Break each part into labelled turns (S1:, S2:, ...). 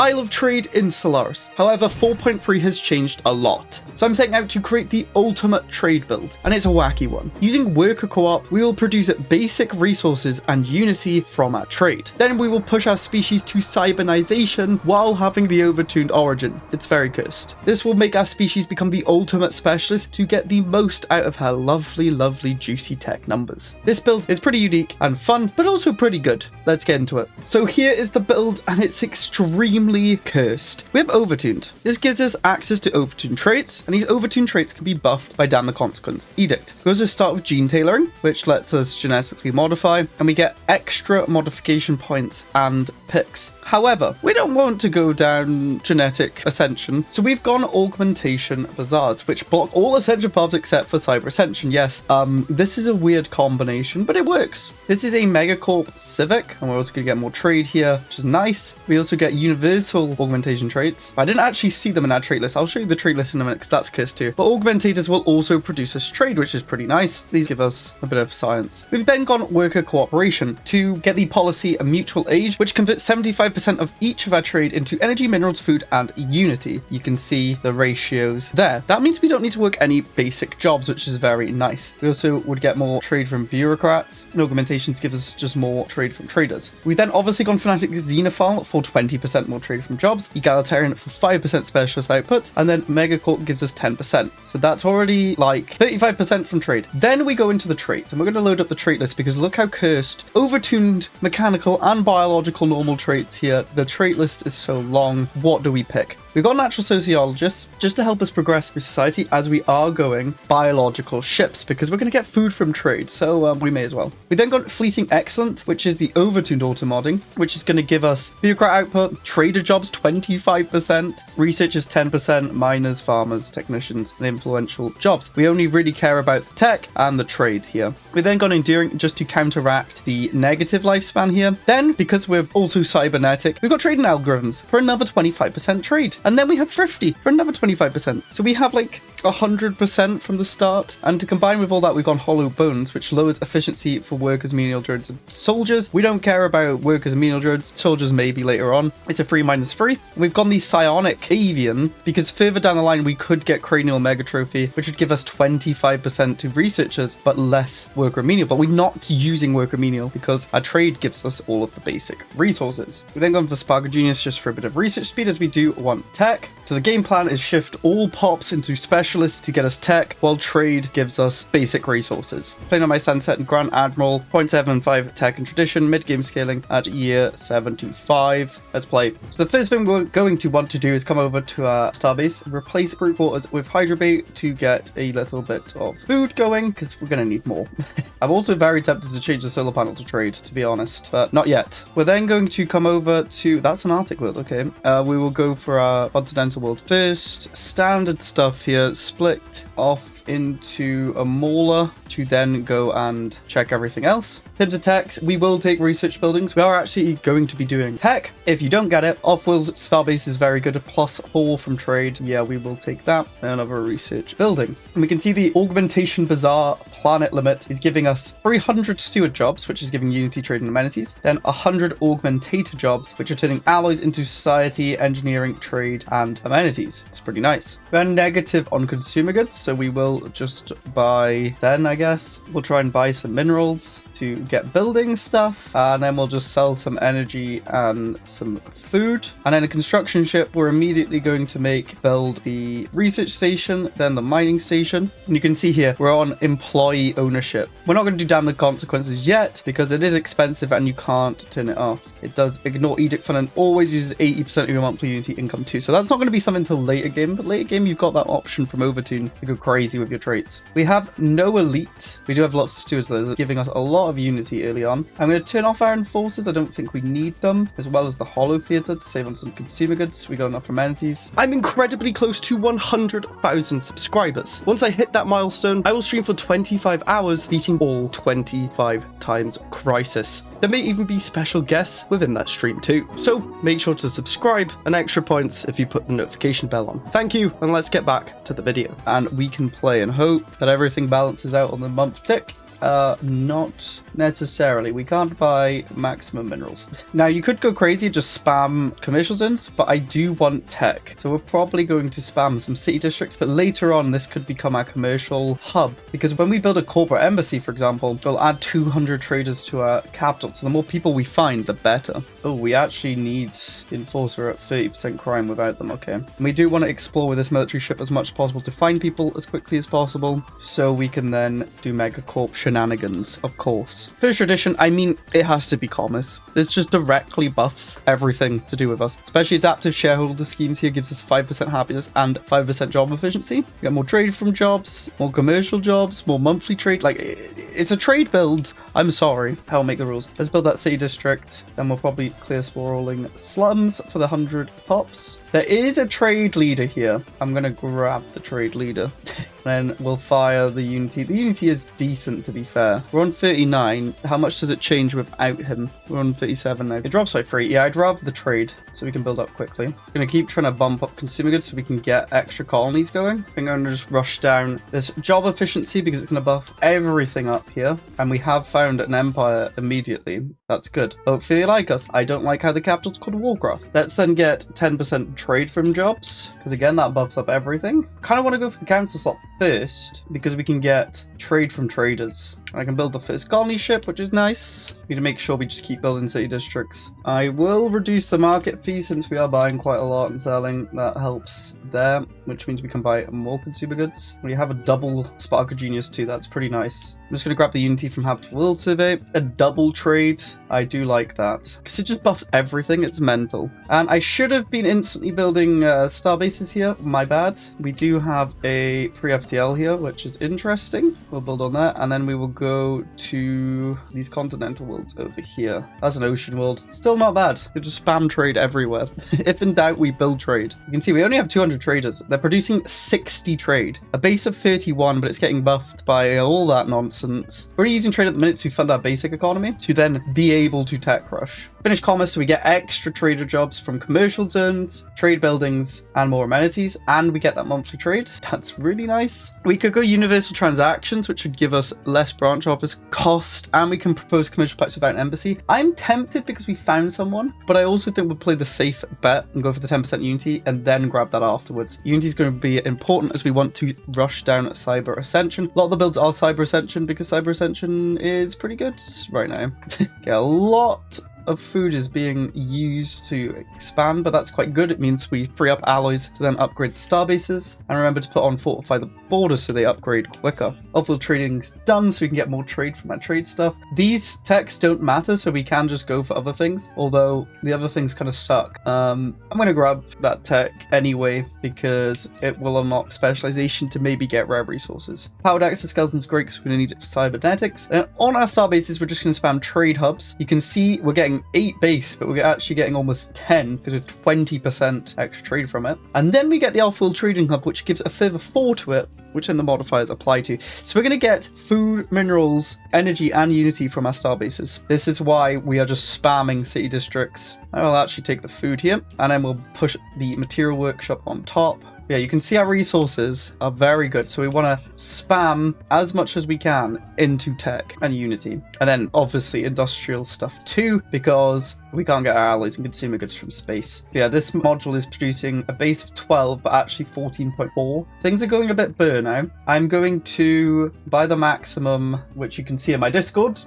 S1: I love trade in Stellaris. However, 4.3 has changed a lot. So I'm setting out to create the ultimate trade build, and it's a wacky one. Using worker co-op, we will produce basic resources and unity from our trade. Then we will push our species to cybernization while having the overtuned origin. It's very cursed. This will make our species become the ultimate specialist to get the most out of her lovely, lovely juicy tech numbers. This build is pretty unique and fun, but also pretty good. Let's get into it. So here is the build, and it's extremely cursed. We have overtuned. This gives us access to overtuned traits, and these overtuned traits can be buffed by Damn the Consequence Edict. We also start with gene tailoring, which lets us genetically modify, and we get extra modification points and picks. However, we don't want to go down genetic ascension, so we've gone augmentation bazaars, which block all ascension paths except for Cyber Ascension. Yes, this is a weird combination, but it works. This is a Megacorp Civic, and we're also going to get more trade here, which is nice. We also get universal augmentation traits. I didn't actually see them in our trait list. I'll show you the trait list in a minute because that's cursed too. But augmentators will also produce us trade, which is pretty nice. These give us a bit of science. We've then gone worker cooperation to get the policy a mutual aid, which converts 75% of each of our trade into energy, minerals, food, and unity. You can see the ratios there. That means we don't need to work any basic jobs, which is very nice. We also would get more trade from bureaucrats, and augmentations give us just more trade from traders. We then obviously gone fanatic xenophile for 20% more trade from jobs, egalitarian for 5% specialist output, and then Megacorp gives us 10%. So that's already like 35% from trade. Then we go into the traits, and we're going to load up the trait list because look how cursed, overtuned mechanical and biological normal traits here. The trait list is so long. What do we pick? We've got natural sociologists just to help us progress through society as we are going biological ships because we're going to get food from trade, so we may as well. We then got fleeting excellent, which is the overtuned automodding, which is going to give us bureaucrat output, trader jobs 25%, researchers 10%, miners, farmers, technicians, and influential jobs. We only really care about the tech and the trade here. We then got enduring just to counteract the negative lifespan here. Then, because we're also cybernetic, we've got trade and algorithms for another 25% trade. And then we have thrifty for another 25%. So we have like 100% from the start. And to combine with all that, we've gone hollow bones, which lowers efficiency for workers, menial droids, and soldiers. We don't care about workers and menial droids. Soldiers maybe later on. It's a 3-3. We've gone the psionic avian because further down the line, we could get cranial mega trophy, which would give us 25% to researchers, but less worker menial. But we're not using worker menial because our trade gives us all of the basic resources. We then gone for Spark of Genius just for a bit of research speed as we do want tech. So the game plan is shift all pops into specialists to get us tech, while trade gives us basic resources. Playing on my Sunset and Grand Admiral, 0.75 tech and tradition, mid-game scaling at year 75. Let's play. So the first thing we're going to want to do is come over to our starbase and replace group quarters with Hydro Bay to get a little bit of food going, because we're going to need more. I'm also very tempted to change the solar panel to trade, to be honest, but not yet. We're then going to come over to, that's an Arctic world, okay. We will go for our continental world first. Standard stuff here, split off into a mauler to then go and check everything else. In terms of tech, we will take research buildings. We are actually going to be doing tech. If you don't get it, off-world starbase is very good, a +4 from trade. Yeah, we will take that. And another research building. And we can see the augmentation bazaar planet limit is giving us 300 steward jobs, which is giving unity, trade, and amenities. Then 100 augmentator jobs, which are turning alloys into society, engineering, trade, and amenities. It's pretty nice. We're negative on consumer goods, so we will just buy 10, I guess. We'll try and buy some minerals to get building stuff, and then we'll just sell some energy and some food. And then a construction ship, we're immediately going to build the research station, then the mining station. And you can see here, we're on employee ownership. We're not going to do Damn the Consequences yet because it is expensive and you can't turn it off. It does ignore edict fund and always uses 80% of your monthly unity income too. So that's not going to be something until later game, but later game you've got that option from Overtune to go crazy with your traits. We have no elite. We do have lots of stewards though, giving us a lot of unity early on. I'm going to turn off our enforcers. I don't think we need them, as well as the hollow theater to save on some consumer goods. We got enough amenities. I'm incredibly close to 100,000 subscribers. Once I hit that milestone, I will stream for 25 hours, beating all 25 times Crisis. There may even be special guests within that stream too. So make sure to subscribe, and extra points if you put the notification bell on. Thank you, and let's get back to the video. And we can play and hope that everything balances out on the month tick. Not necessarily. We can't buy maximum minerals. Now, you could go crazy, just spam commercial zones, but I do want tech. So we're probably going to spam some city districts, but later on, this could become our commercial hub. Because when we build a corporate embassy, for example, we'll add 200 traders to our capital. So the more people we find, the better. Oh, we actually need enforcer at 30% crime without them. Okay. And we do want to explore with this military ship as much as possible to find people as quickly as possible, so we can then do megacorp shenanigans, of course. First edition, I mean, it has to be commerce. This just directly buffs everything to do with us, especially adaptive shareholder schemes here gives us 5% happiness and 5% job efficiency. We get more trade from jobs, more commercial jobs, more monthly trade. Like, it's a trade build. I'm sorry. I'll make the rules. Let's build that city district. Then we'll probably clear sprawling slums for the 100 pops. There is a trade leader here. I'm going to grab the trade leader. Then we'll fire the Unity. The Unity is decent, to be fair. We're on 39. How much does it change without him? We're on 37 now. It drops by 3. Yeah, I'd rather the trade so we can build up quickly. I'm going to keep trying to bump up consumer goods so we can get extra colonies going. I think I'm going to just rush down this job efficiency because it's going to buff everything up here. And we have found an empire immediately. That's good. Hopefully they like us. I don't like how the capital's called Warcraft. Let's then get 10% trade from jobs, because again, that buffs up everything. Kind of want to go for the council slot first because we can get trade from traders. I can build the first colony ship, which is nice. We need to make sure we just keep building city districts. I will reduce the market fee since we are buying quite a lot and selling. That helps there, which means we can buy more consumer goods. We have a double Spark of Genius too. That's pretty nice. I'm just going to grab the Unity from Habitable World Survey. A double trade. I do like that because it just buffs everything. It's mental. And I should have been instantly building star bases here. My bad. We do have a pre-FTL here, which is interesting. We'll build on that. And then we will go to these continental worlds over here. That's an ocean world. Still not bad. You just spam trade everywhere. If in doubt, we build trade. You can see we only have 200 traders. They're producing 60 trade. A base of 31, but it's getting buffed by all that nonsense. We're only using trade at the minute to fund our basic economy to then be able to tech rush. Finish commerce so we get extra trader jobs from commercial zones, trade buildings, and more amenities, and we get that monthly trade. That's really nice. We could go universal transactions, which would give us less branch office cost, and we can propose commercial pacts without an embassy. I'm tempted because we found someone, but I also think we'll play the safe bet and go for the 10% Unity and then grab that afterwards. Unity is going to be important as we want to rush down at Cyber Ascension. A lot of the builds are Cyber Ascension because Cyber Ascension is pretty good right now. Get a lot of food is being used to expand, but that's quite good. It means we free up alloys to then upgrade the star bases, and remember to put on fortify the borders so they upgrade quicker. Off-world trading's done so we can get more trade from our trade stuff. These techs don't matter, so we can just go for other things, although the other things kind of suck. I'm going to grab that tech anyway because it will unlock specialization to maybe get rare resources. Powered exoskeletons great because we're going to need it for cybernetics. And on our star bases, we're just going to spam trade hubs. You can see we're getting 8 base, but we're actually getting almost 10 because we're 20% extra trade from it. And then we get the off-world trading hub, which gives a further 4 to it, which then the modifiers apply to. So we're going to get food, minerals, energy, and unity from our star bases. This is why we are just spamming city districts. I will actually take the food here, and then we'll push the material workshop on top. Yeah, you can see our resources are very good, so we want to spam as much as we can into tech and Unity. And then obviously industrial stuff too, because we can't get our alloys and consumer goods from space. Yeah, this module is producing a base of 12, but actually 14.4. Things are going a bit burr now. I'm going to buy the maximum, which you can see in my Discord,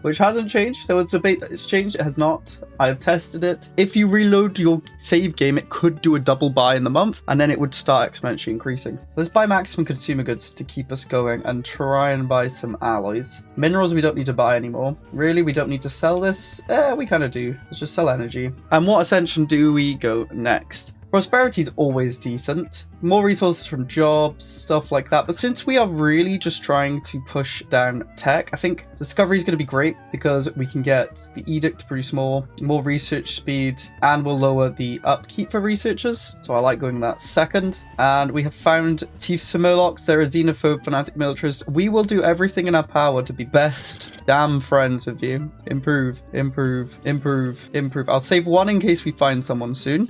S1: which hasn't changed. There was debate that it's changed. It has not. I have tested it. If you reload your save game, it could do a double buy in the month, and then it would start exponentially increasing. So let's buy maximum consumer goods to keep us going and try and buy some alloys. Minerals we don't need to buy anymore. Really, we don't need to sell this? We kind of do. Let's just sell energy. And what Ascension do we go next? Prosperity is always decent. More resources from jobs, stuff like that. But since we are really just trying to push down tech, I think discovery is going to be great because we can get the edict to produce more research speed, and we'll lower the upkeep for researchers. So I like going that second. And we have found Chiefs of Murlocs. They're a xenophobe fanatic militarist. We will do everything in our power to be best damn friends with you. Improve, improve, improve, improve. I'll save one in case we find someone soon.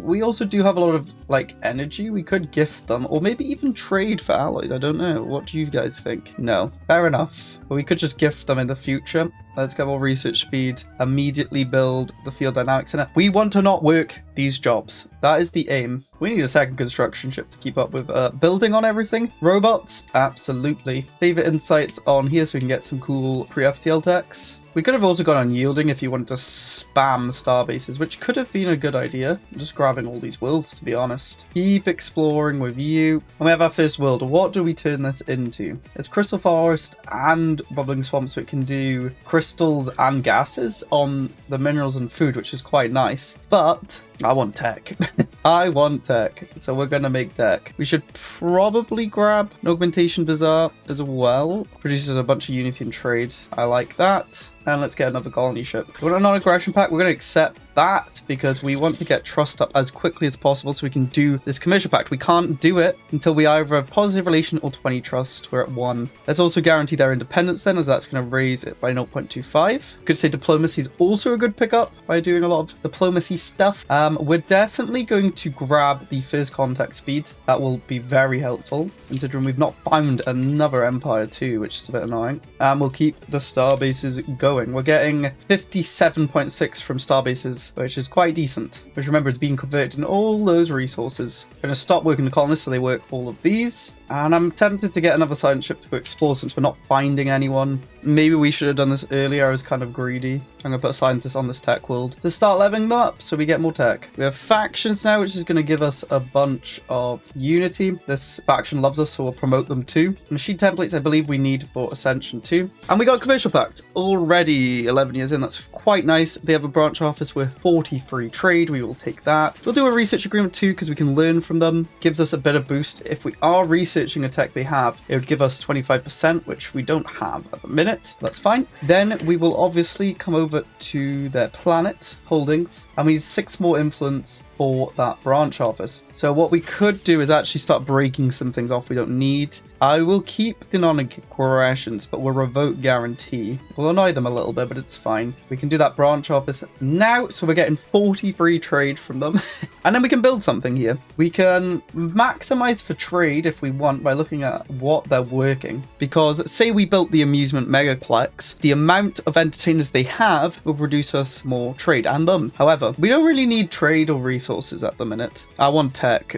S1: We also do have a lot of like energy technology, we could gift them, or maybe even trade for alloys. I don't know. What do you guys think? No. Fair enough. But we could just gift them in the future. Let's get more research speed. Immediately build the field dynamics center. We want to not work these jobs. That is the aim. We need a second construction ship to keep up with building on everything. Robots, absolutely. Favorite insights on here so we can get some cool pre-FTL techs. We could have also gone on yielding if you wanted to spam star bases, which could have been a good idea. I'm just grabbing all these worlds, to be honest. Keep exploring with you. And we have our first world. What do we turn this into? It's Crystal Forest and Bubbling Swamp, so it can do crystals and gases on the minerals and food, which is quite nice. But I want tech. I want tech, so we're gonna make tech. We should probably grab an Augmentation Bazaar as well. Produces a bunch of unity and trade. I like that. And let's get another colony ship. We want a non-aggression pact. We're going to accept that because we want to get trust up as quickly as possible so we can do this commercial pact. We can't do it until we either have positive relation or 20 trust. We're at 1. Let's also guarantee their independence then, as that's going to raise it by 0.25. Could say diplomacy is also a good pickup by doing a lot of diplomacy stuff. We're definitely going to grab the first contact speed. That will be very helpful, considering we've not found another empire too, which is a bit annoying. We'll keep the star bases going. We're getting 57.6 from star bases, which is quite decent. Which, remember, is being converted in all those resources. I'm going to stop working the colonists so they work all of these. And I'm tempted to get another science ship to go explore since we're not finding anyone. Maybe we should have done this earlier. I was kind of greedy. I'm going to put a scientist on this tech world to start leveling them up so we get more tech. We have factions now, which is going to give us a bunch of unity. This faction loves us, so we'll promote them too. Machine templates, I believe we need for Ascension too. And we got a commercial pact already 11 years in. That's quite nice. They have a branch office with 43 trade. We will take that. We'll do a research agreement too because we can learn from them. Gives us a bit of boost. If we are researching a tech they have, it would give us 25%, which we don't have at the minute. That's fine. Then we will obviously come over to their planet holdings, and we need 6 more influence for that branch office. So what we could do is actually start breaking some things off we don't need. I will keep the non-aggressions, but we'll revoke guarantee. We'll annoy them a little bit, but it's fine. We can do that branch office now, so we're getting 43 trade from them. And then we can build something here. We can maximize for trade if we want by looking at what they're working. Because say we built the amusement megaplex, the amount of entertainers they have will produce us more trade and them. However, we don't really need trade or resources at the minute. I want tech.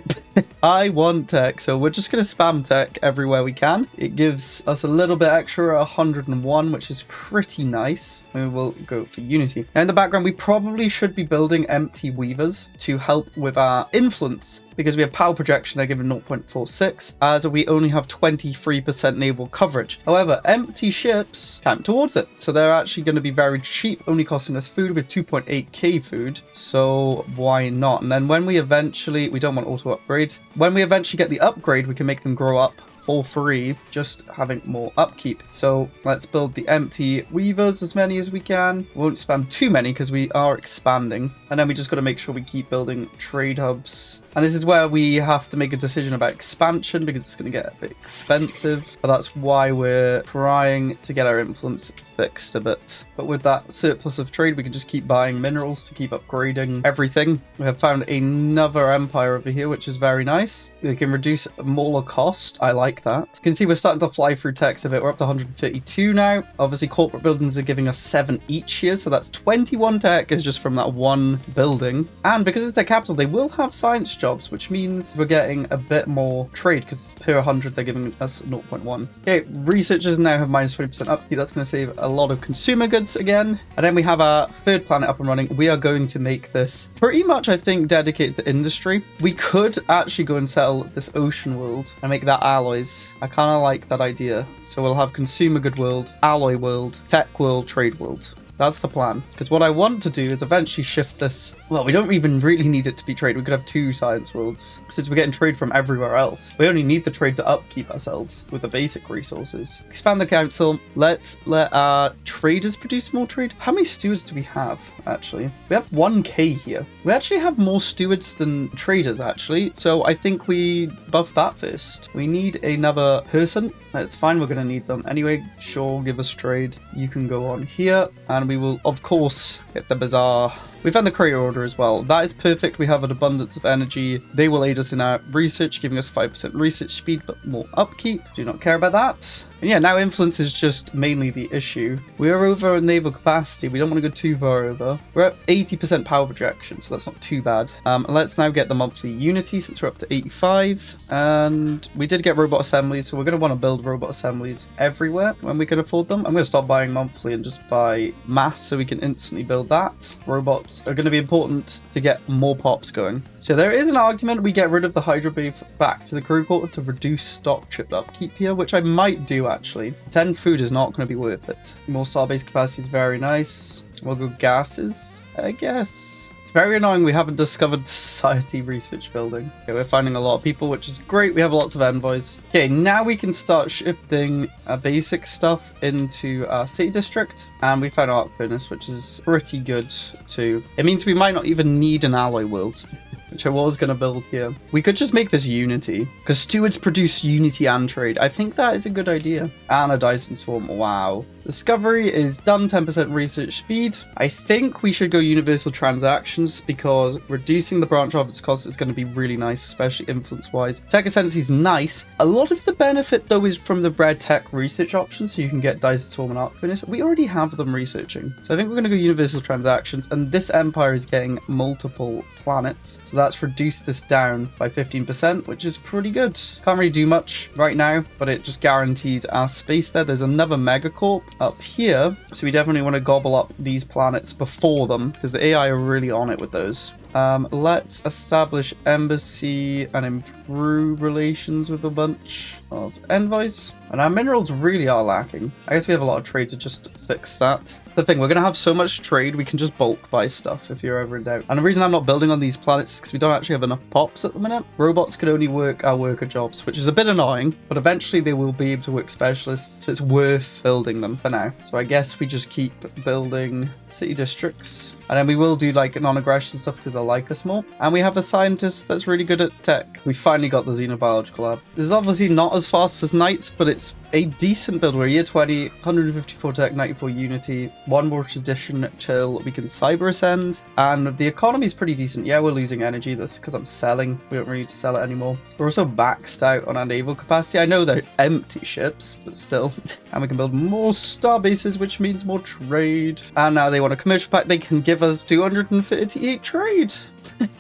S1: I want tech, so we're just going to spam tech everywhere we can. It gives us a little bit extra, 101, which is pretty nice. We will go for unity. Now in the background, we probably should be building empty weavers to help with our influence, because we have power projection, they're given 0.46, as we only have 23% naval coverage. However, empty ships count towards it, so they're actually going to be very cheap, only costing us food with 2.8k food, so why not? And then when we eventually, we don't want auto upgrade, when we eventually get the upgrade, we can make them grow up for free, just having more upkeep. So let's build the empty weavers as many as we can. We won't spam too many because we are expanding, and then we just got to make sure we keep building trade hubs. And this is where we have to make a decision about expansion because it's going to get a bit expensive, but that's why we're trying to get our influence fixed a bit. But with that surplus of trade, we can just keep buying minerals to keep upgrading everything. We have found another empire over here, which is very nice. We can reduce molar cost. I like that. You can see we're starting to fly through techs a bit. We're up to 132 now. Obviously, corporate buildings are giving us 7 each here, so that's 21 tech is just from that one building. And because it's their capital, they will have science jobs, which means we're getting a bit more trade because per 100 they're giving us 0.1. Okay, researchers now have minus 20% upkeep. That's going to save a lot of consumer goods again. And then we have our third planet up and running. We are going to make this pretty much, I think, dedicated to industry. We could actually go and sell this ocean world and make that alloys. I kind of like that idea. So we'll have consumer good world, alloy world, tech world, trade world. That's the plan. Because what I want to do is eventually shift this. Well, we don't even really need it to be trade. We could have 2 science worlds. Since we're getting trade from everywhere else, we only need the trade to upkeep ourselves with the basic resources. Expand the council. Let's let our traders produce more trade. How many stewards do we have, actually? We have 1k here. We actually have more stewards than traders, actually. So I think we buff that first. We need another person. That's fine. We're going to need them. Anyway, sure, give us trade. You can go on here. And we will, of course, get the bazaar. We found the creator order as well. That is perfect. We have an abundance of energy. They will aid us in our research, giving us 5% research speed, but more upkeep. Do not care about that. And yeah, now influence is just mainly the issue. We are over naval capacity. We don't want to go too far over. We're at 80% power projection, so that's not too bad. Let's now get the monthly unity since we're up to 85. And we did get robot assemblies, so we're going to want to build robot assemblies everywhere when we can afford them. I'm going to stop buying monthly and just buy mass so we can instantly build that. Robots are going to be important to get more pops going. So there is an argument we get rid of the Hydra Bay back to the crew quarter to reduce stock chip upkeep here, which I might do actually. 10 food is not going to be worth it. More starbase capacity is very nice. We'll go gases, I guess. It's very annoying we haven't discovered the society research building. Okay, we're finding a lot of people, which is great. We have lots of envoys. Okay, now we can start shifting basic stuff into our city district. And we found arc furnace, which is pretty good too. It means we might not even need an alloy world, which I was going to build here. We could just make this Unity, because stewards produce Unity and trade. I think that is a good idea. And a Dyson Swarm, wow. Discovery is done, 10% research speed. I think we should go universal transactions because reducing the branch office cost is going to be really nice, especially influence-wise. Tech Ascension is nice. A lot of the benefit, though, is from the red tech research options, so you can get Dyson Swarm and Arc Furnace. We already have them researching. So I think we're going to go universal transactions, and this empire is getting multiple planets. So that's reduced this down by 15%, which is pretty good. Can't really do much right now, but it just guarantees our space there. There's another megacorp up here, so we definitely want to gobble up these planets before them because the AI are really on it with those. Let's establish embassy and improve relations with a bunch of envoys. And our minerals really are lacking. I guess we have a lot of trade to just fix that. The thing, we're going to have so much trade, we can just bulk buy stuff if you're ever in doubt. And the reason I'm not building on these planets is because we don't actually have enough pops at the minute. Robots can only work our worker jobs, which is a bit annoying, but eventually they will be able to work specialists, so it's worth building them for now. So I guess we just keep building city districts. And then we will do like non-aggression stuff because they'll like us more. And we have a scientist that's really good at tech. We finally got the Xenobiological lab. This is obviously not as fast as Knights, but it's a decent build. We're year 20, 154 tech, 94 unity, one more tradition till we can cyber ascend. And the economy is pretty decent. Yeah, we're losing energy. That's because I'm selling. We don't really need to sell it anymore. We're also maxed out on our naval capacity. I know they're empty ships, but still. And we can build more star bases, which means more trade. And now they want a commercial pact. They can give us 238 trade.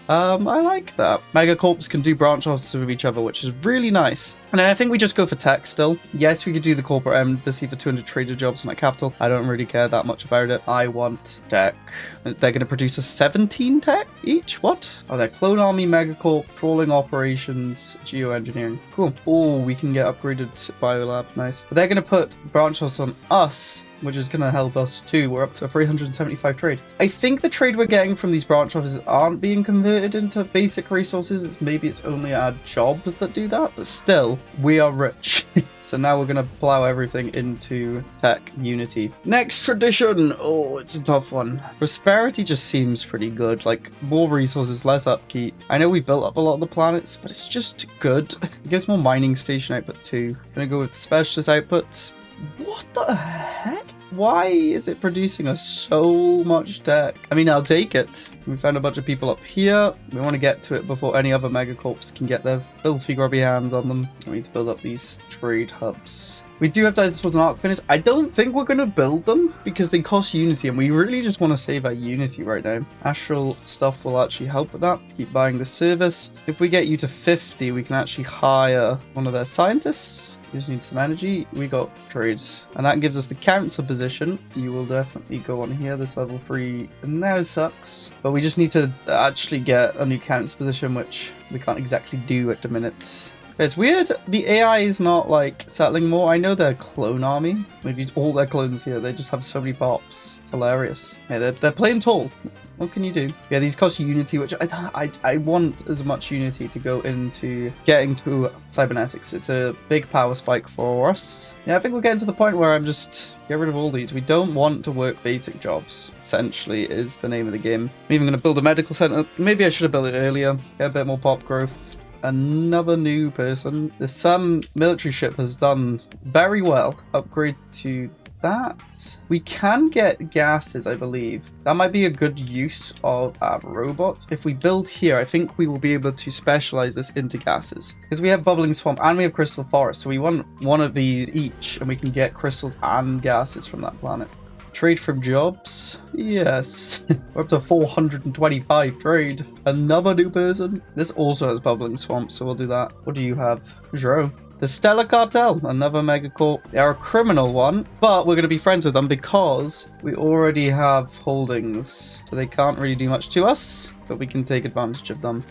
S1: I like that. Megacorps can do branch offices with each other, which is really nice. And then I think we just go for tech still. Yes, we could do the corporate embassy for 200 trader jobs in my capital. I don't really care that much about it. I want tech. They're going to produce us 17 tech each? What? Oh, they're clone army, megacorp, trawling operations, geoengineering. Cool. Oh, we can get upgraded biolab. Nice. But they're going to put branch office on us, which is going to help us too. We're up to 375 trade. I think the trade we're getting from these branch offices aren't being converted into basic resources. Maybe it's only our jobs that do that, but still, we are rich. So now we're going to plow everything into tech unity. Next tradition. Oh, it's a tough one. Prosperity just seems pretty good. Like more resources, less upkeep. I know we built up a lot of the planets, but it's just good. It gives more mining station output too. Gonna go with specialist output. What the heck? Why is it producing us so much tech? I mean, I'll take it. We found a bunch of people up here. We want to get to it before any other megacorps can get their filthy grubby hands on them. We need to build up these trade hubs. We do have dinosaurs and arc furnace. I don't think we're going to build them because they cost unity, and we really just want to save our unity right now. Astral stuff will actually help with that. Keep buying the service. If we get you to 50, we can actually hire one of their scientists. You just need some energy. We got trades, and that gives us the council position. You will definitely go on here. This level 3 now sucks, but we just need to actually get a new council position, which we can't exactly do at the minute. It's weird, the AI is not like settling more. I know they're a clone army. Maybe all their clones here, they just have so many pops. It's hilarious. Yeah, they're playing tall. What can you do? Yeah, these cost unity, which I want as much unity to go into getting to cybernetics. It's a big power spike for us. Yeah, I think we're getting to the point where I'm just get rid of all these. We don't want to work basic jobs, essentially, is the name of the game. I'm even going to build a medical center. Maybe I should have built it earlier. Get a bit more pop growth. Another new person. The Sun military ship has done very well. Upgrade to that. We can get gases, I believe. That might be a good use of robots. If we build here, I think we will be able to specialize this into gases. Because we have bubbling swamp and we have crystal forest. So we want one of these each and we can get crystals and gases from that planet. Trade from jobs? Yes. We're up to 425 trade. Another new person. This also has bubbling swamp, so we'll do that. What do you have? Zero. The Stellar Cartel, another megacorp. They are a criminal one, but we're going to be friends with them because we already have holdings. So they can't really do much to us, but we can take advantage of them.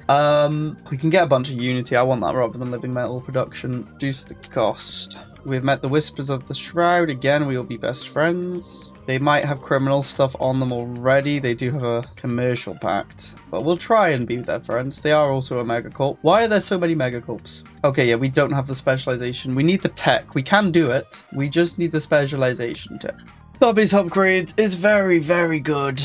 S1: We can get a bunch of Unity. I want that rather than living metal production. Reduce the cost. We've met the Whispers of the Shroud. Again, we will be best friends. They might have criminal stuff on them already. They do have a commercial pact. But we'll try and be their friends. They are also a megacorp. Why are there so many megacorps? Okay, yeah, we don't have the specialization. We need the tech. We can do it. We just need the specialization tech. Bobby's upgrade is very, very good.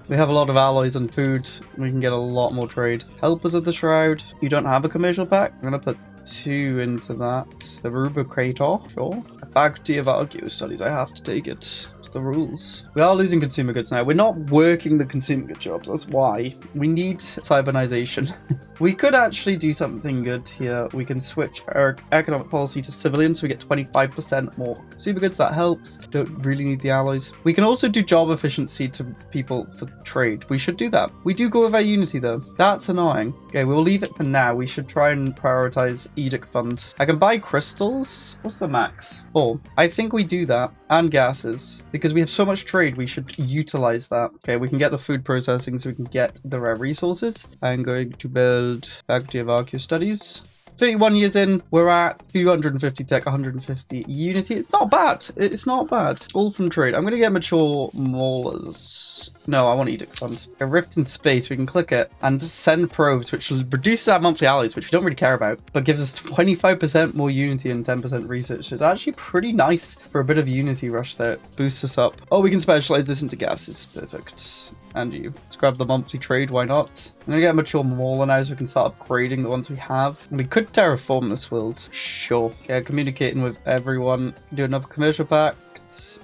S1: We have a lot of alloys and food. We can get a lot more trade. Helpers of the Shroud. You don't have a commercial pact? I'm going to put 2 into that. The Rubricator, sure. A faculty of archaeo studies, I have to take it. It's the rules. We are losing consumer goods now. We're not working the consumer good jobs. That's why. We need cybernization. We could actually do something good here. We can switch our economic policy to civilian, so we get 25% more consumer goods. That helps. Don't really need the alloys. We can also do job efficiency to people for trade. We should do that. We do go with our Unity though. That's annoying. Okay, we'll leave it for now. We should try and prioritize Edict Fund. I can buy crystals. What's the max? 4. I think we do that. And gases. Because we have so much trade, we should utilize that. Okay, we can get the food processing so we can get the rare resources. I'm going to build Faculty of Archaeo Studies. 31 years in, we're at 250 tech, 150 Unity. It's not bad. It's not bad. All from trade. I'm going to get mature maulers. No, I want Edict Fund. A rift in space. We can click it and send probes, which reduces our monthly alloys, which we don't really care about, but gives us 25% more Unity and 10% research. It's actually pretty nice for a bit of Unity rush there. It boosts us up. Oh, we can specialize this into gases. Perfect. And you. Let's grab the monthly trade, why not? I'm gonna get a mature mauler now so we can start upgrading the ones we have. And we could terraform this world. Sure. Yeah, communicating with everyone. Do another commercial pact.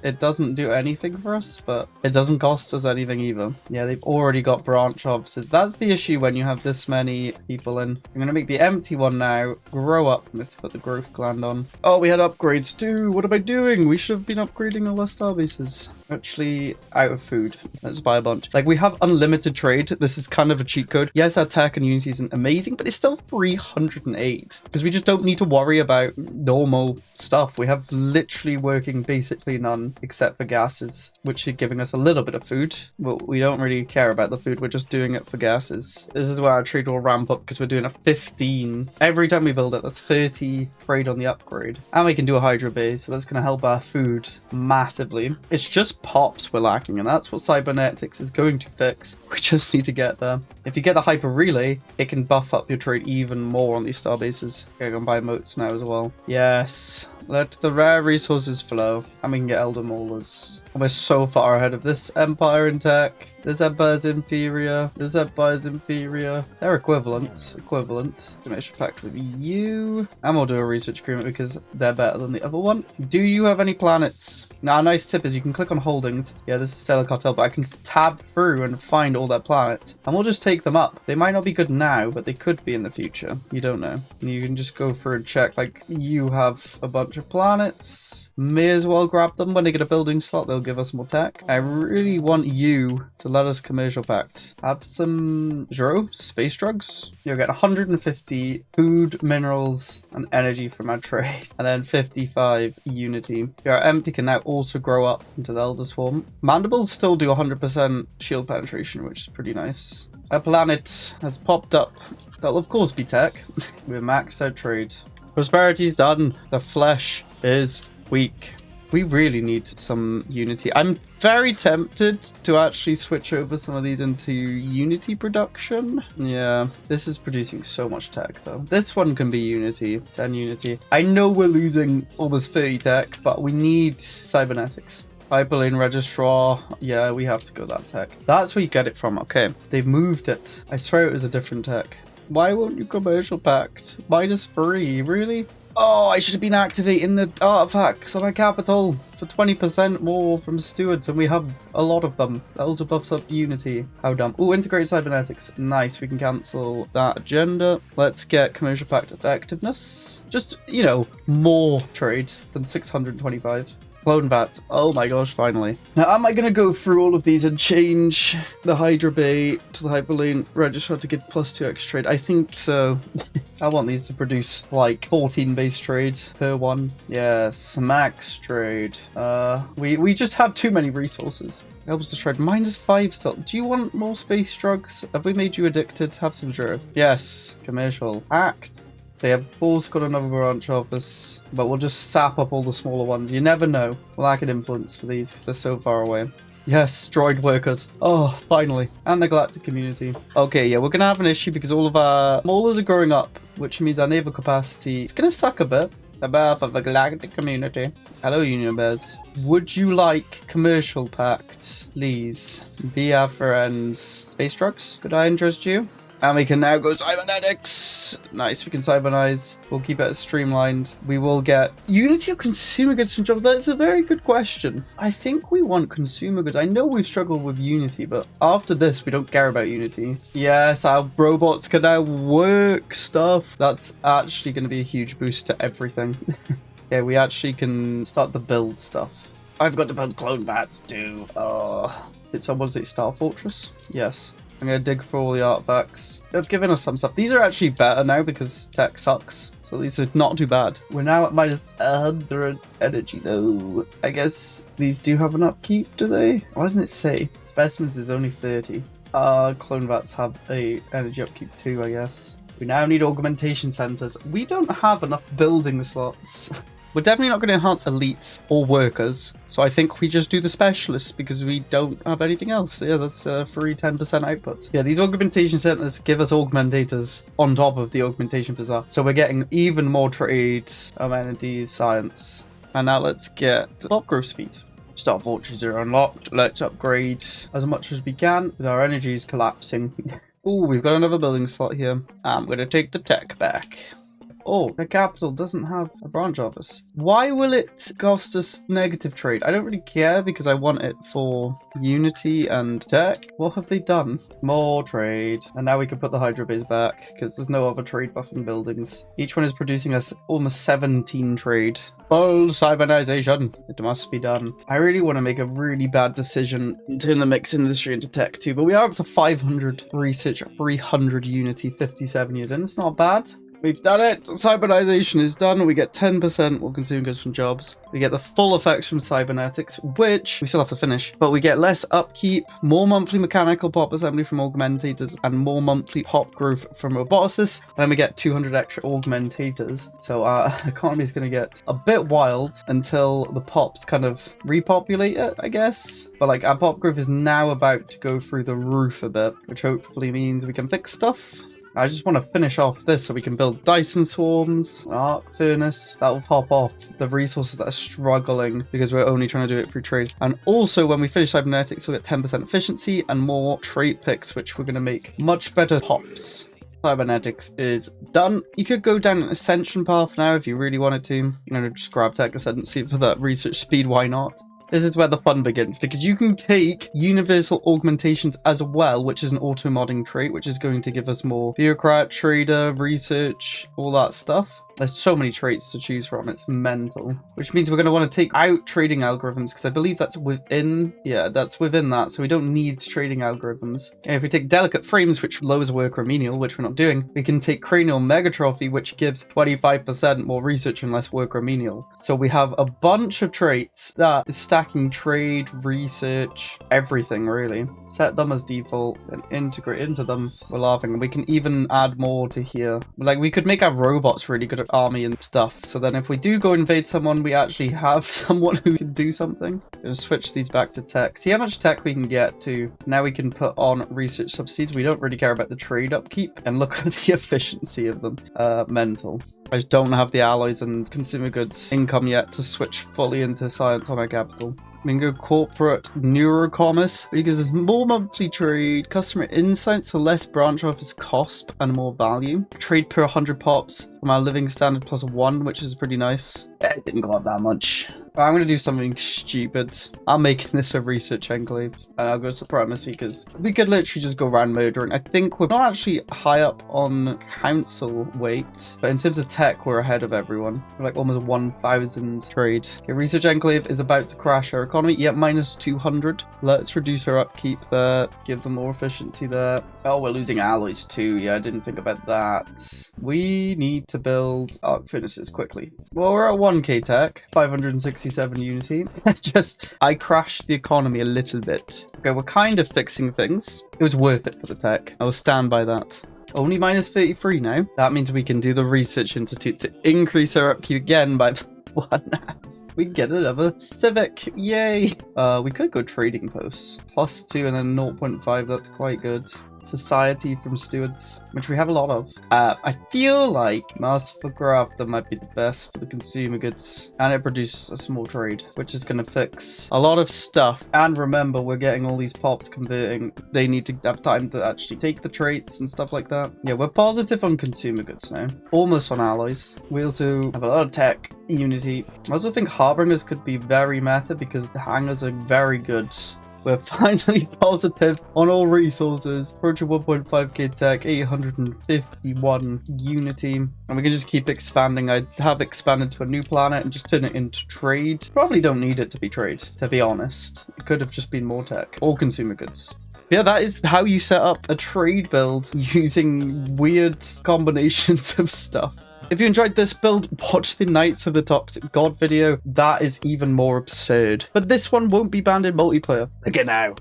S1: It doesn't do anything for us, but it doesn't cost us anything either. Yeah, they've already got branch offices. That's the issue when you have this many people in. I'm gonna make the empty one now. Grow up. I'm going to put the growth gland on. Oh, we had upgrades too. What am I doing? We should have been upgrading all our star bases. Actually, out of food. Let's buy a bunch. Like, we have unlimited trade. This is kind of a cheat code. Yes, our tech and Unity isn't amazing, but it's still 308. Because we just don't need to worry about normal stuff. We have literally working basically none except for gases, which are giving us a little bit of food. But we don't really care about the food. We're just doing it for gases. This is where our trade will ramp up because we're doing a 15. Every time we build it, that's 30 trade on the upgrade. And we can do a Hydra base, so that's going to help our food massively. It's just pops we're lacking, and that's what Cybernetics is going to fix. We just need to get there. If you get the Hyper Relay, it can buff up your trade even more on these star bases. Okay, I'm going to buy moats now as well. Yes. Let the rare resources flow. And we can get Elder Maulers. And we're so far ahead of this Empire in tech. This Empire is inferior. This Empire is inferior. They're equivalent. Commercial pact with you. And we'll do a research agreement because they're better than the other one. Do you have any planets? Now, a nice tip is you can click on holdings. Yeah, this is Stellar Cartel, but I can tab through and find all their planets. And we'll just take them up. They might not be good now, but they could be in the future. You don't know. You can just go through and check. Like, you have a bunch of planets. May as well grab them. When they get a building slot, they'll give us more tech. I really want you to let us commercial pact. Have some space drugs. You'll get 150 food, minerals, and energy from our trade. And then 55 Unity. Your empty can now also grow up into the Elder Swarm. Mandibles still do 100% shield penetration, which is pretty nice. A planet has popped up. That'll of course be tech. We're maxed out trade. Prosperity's done. The flesh is weak. We really need some Unity. I'm very tempted to actually switch over some of these into Unity production. Yeah, this is producing so much tech though. This one can be Unity, 10 Unity. I know we're losing almost 30 tech, but we need Cybernetics. Hyperlane Registrar. Yeah, we have to go that tech. That's where you get it from. Okay, they've moved it. I swear it was a different tech. Why won't you commercial pact? -3, really? Oh, I should have been activating the artifacts on our capital for 20% more from stewards, and we have a lot of them. That also buffs up Unity. How dumb. Oh, integrate cybernetics. Nice, we can cancel that agenda. Let's get commercial pact effectiveness. Just, you know, more trade than 625. Clone VAT. Oh my gosh, finally. Now, am I going to go through all of these and change the Hydra Bay to the Hyperlane Registrar to give +2 extra trade? I think so. I want these to produce like 14 base trade per one. Yes, max trade. We just have too many resources. Helps to trade. -5 still. Do you want more space drugs? Have we made you addicted? Have some sure. Yes. Commercial. Act. They have also got another branch office, but we'll just sap up all the smaller ones. You never know. We'll lack an influence for these because they're so far away. Yes, droid workers. Oh, finally. And the galactic community. Okay, yeah, we're going to have an issue because all of our maulers are growing up, which means our naval capacity is going to suck a bit. The birth of the galactic community. Hello, Union Bears. Would you like commercial pact, please? Be our friends. Space trucks, could I interest you? And we can now go cybernetics. Nice, we can cybernize. We'll keep it streamlined. We will get Unity or consumer goods from jobs. That's a very good question. I think we want consumer goods. I know we've struggled with Unity, but after this, we don't care about Unity. Yes, our robots can now work stuff. That's actually going to be a huge boost to everything. Yeah, we actually can start to build stuff. I've got to build clone bats too. Did someone say Star Fortress? Yes. I'm going to dig for all the artifacts. They've given us some stuff. These are actually better now because tech sucks. So these are not too bad. We're now at -100 energy though. I guess these do have an upkeep, do they? Why doesn't it say? Specimens is only 30. Clone vats have a energy upkeep too, I guess. We now need augmentation centers. We don't have enough building slots. We're definitely not going to enhance elites or workers, so I think we just do the specialists because we don't have anything else. Yeah, that's free 10% output. Yeah, these augmentation centers give us augmentators on top of the augmentation bazaar, so we're getting even more trade, amenities, science. And now let's get pop growth speed. Star Fortresses are unlocked. Let's upgrade as much as we can with our energies collapsing. Oh, we've got another building slot here. I'm going to take the tech back. Oh, the capital doesn't have a branch office. Why will it cost us negative trade? I don't really care because I want it for Unity and tech. What have they done? More trade. And now we can put the Hydra base back because there's no other trade buffing buildings. Each one is producing us almost 17 trade. Full cybernization. It must be done. I really want to make a really bad decision and turn the mix industry into tech too, but we are up to 500 research, 300 Unity, 57 years in. It's not bad. We've done it! Cybernization is done. We get 10% more consumer goods from jobs. We get the full effects from cybernetics, which we still have to finish. But we get less upkeep, more monthly mechanical pop assembly from augmentators, and more monthly pop growth from roboticists. And then we get 200 extra augmentators. So our economy is going to get a bit wild until the pops kind of repopulate it, I guess. But like our pop growth is now about to go through the roof a bit, which hopefully means we can fix stuff. I just want to finish off this so we can build Dyson swarms, arc furnace. That will pop off the resources that are struggling because we're only trying to do it through trade. And also when we finish cybernetics, we'll get 10% efficiency and more trait picks, which we're going to make much better pops. Cybernetics is done. You could go down an Ascension path now if you really wanted to. I'm going to just grab tech ascendancy for that research speed. Why not? This is where the fun begins, because you can take universal augmentations as well, which is an auto-modding trait, which is going to give us more bureaucrat, trader, research, all that stuff. There's so many traits to choose from, it's mental. Which means we're going to want to take out trading algorithms, because I believe that's within, yeah, that's within that, so we don't need trading algorithms. And if we take delicate frames, which lowers worker menial, which we're not doing, we can take cranial megatrophy, which gives 25% more research and less worker menial. So we have a bunch of traits that is stacking trade, research, everything really. Set them as default and integrate into them. We're laughing. We can even add more to here. Like we could make our robots really good at army and stuff, so then if we do go invade someone, we actually have someone who can do something. I'm gonna switch these back to tech, see how much tech we can get to. Now we can put on research subsidies. We don't really care about the trade upkeep, and look at the efficiency of them. Mental. I just don't have the alloys and consumer goods income yet to switch fully into science on our capital. We can go corporate neurocommerce because there's more monthly trade, customer insights, so less branch office cost and more value. Trade per 100 pops from our living standard +1, which is pretty nice. It didn't go up that much. I'm going to do something stupid. I'm making this a research enclave. And I'll go supremacy because we could literally just go around murdering. I think we're not actually high up on council weight. But in terms of tech, we're ahead of everyone. We're like almost 1,000 trade. Okay, research enclave is about to crash our economy. Yeah, -200. Let's reduce our upkeep there. Give them more efficiency there. Oh, we're losing alloys too. Yeah, I didn't think about that. We need to build arc furnaces quickly. Well, we're at 1k tech. 567 unity. I crashed the economy a little bit. Okay, we're kind of fixing things. It was worth it for the tech. I will stand by that. Only -33 now. That means we can do the Research Institute to increase our upkeep again by 1.5. We can get another civic. Yay. We could go trading posts. +2 and then 0.5. That's quite good. Society from stewards, which we have a lot of. I feel like Masterful Crafter might be the best for the consumer goods, and it produces a small trade, which is going to fix a lot of stuff. And remember, we're getting all these pops converting. They need to have time to actually take the traits and stuff like that. Yeah, we're positive on consumer goods now, almost on alloys. We also have a lot of tech, unity. I also think harbingers could be very meta because the hangars are very good. We're finally positive on all resources. Approaching 1.5k tech, 851 unity. And we can just keep expanding. I have expanded to a new planet and just turn it into trade. Probably don't need it to be trade, to be honest. It could have just been more tech or consumer goods. Yeah, that is how you set up a trade build using weird combinations of stuff. If you enjoyed this build, watch the Knights of the Toxic God video. That is even more absurd. But this one won't be banned in multiplayer. Look at now.